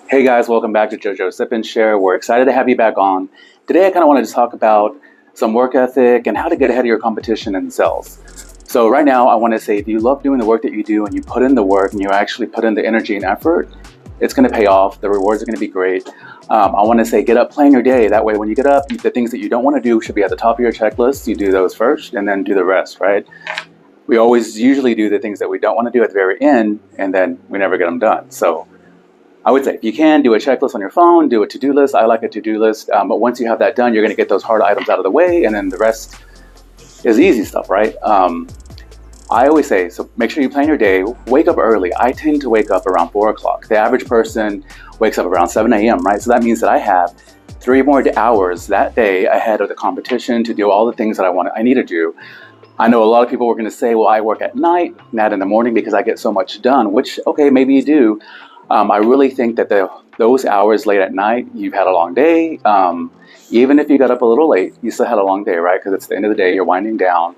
Hey guys, welcome back to JoJo Sip and Share. We're excited to have you back on. Today I kind of wanted to talk about some work ethic and how to get ahead of your competition in sales. So right now I want to say if you love doing the work that you do and you put in the work and you actually put in the energy and effort, it's going to pay off. The rewards are going to be great. I want to say get up, plan your day. That way when you get up, the things that you don't want to do should be at the top of your checklist. You do those first and then do the rest, right? We always usually do the things that we don't want to do at the very end and then we never get them done. So I would say if you can, do a checklist on your phone, do a to-do list. I like a to-do list, but once you have that done, you're going to get those hard items out of the way, and then the rest is easy stuff, right? I always say, so make sure you plan your day, wake up early. I tend to wake up around 4 o'clock. The average person wakes up around 7 a.m., right? So that means that I have 3 more hours that day ahead of the competition to do all the things that I need to do. I know a lot of people were going to say, well, I work at night, not in the morning because I get so much done, which, okay, maybe you do. I really think that those hours late at night, you've had a long day. Even if you got up a little late, you still had a long day, right? Because it's the end of the day, you're winding down.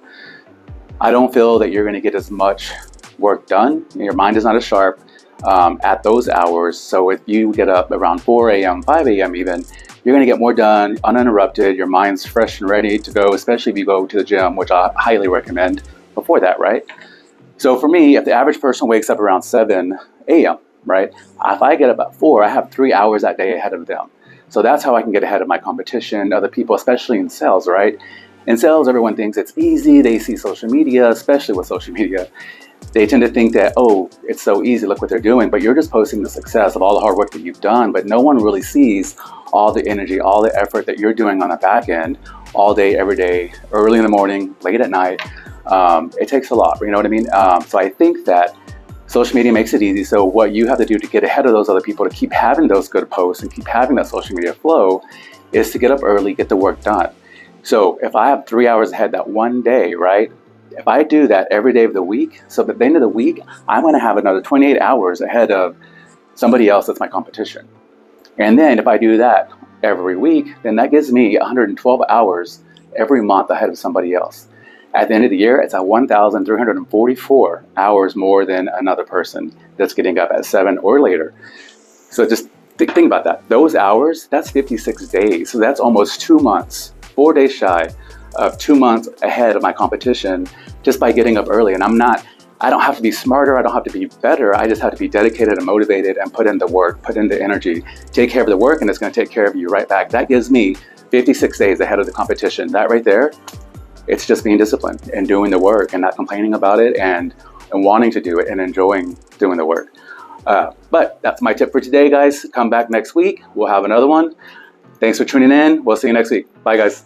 I don't feel that you're going to get as much work done. Your mind is not as sharp at those hours. So if you get up around 4 a.m., 5 a.m. even, you're going to get more done uninterrupted. Your mind's fresh and ready to go, especially if you go to the gym, which I highly recommend before that, right? So for me, if the average person wakes up around 7 a.m., right? If I get up at 4, I have 3 hours that day ahead of them. So that's how I can get ahead of my competition, other people, especially in sales, right? In sales, everyone thinks it's easy. They see social media, especially with social media. They tend to think that, oh, it's so easy, look what they're doing. But you're just posting the success of all the hard work that you've done. But no one really sees all the energy, all the effort that you're doing on the back end, all day, every day, early in the morning, late at night. It takes a lot, you know what I mean? So I think that social media makes it easy. So what you have to do to get ahead of those other people, to keep having those good posts and keep having that social media flow, is to get up early, get the work done. So if I have 3 hours ahead that one day, right? If I do that every day of the week, so at the end of the week, I'm going to have another 28 hours ahead of somebody else that's my competition. And then if I do that every week, then that gives me 112 hours every month ahead of somebody else. At the end of the year, it's at 1,344 hours more than another person that's getting up at 7 or later. So just think about that. Those hours, that's 56 days. So that's almost 2 months, 4 days shy of 2 months ahead of my competition just by getting up early. And I don't have to be smarter. I don't have to be better. I just have to be dedicated and motivated and put in the work, put in the energy, take care of the work, and it's going to take care of you right back. That gives me 56 days ahead of the competition. That right there, it's just being disciplined and doing the work and not complaining about it and wanting to do it and enjoying doing the work. But that's my tip for today, guys. Come back next week. We'll have another one. Thanks for tuning in. We'll see you next week. Bye, guys.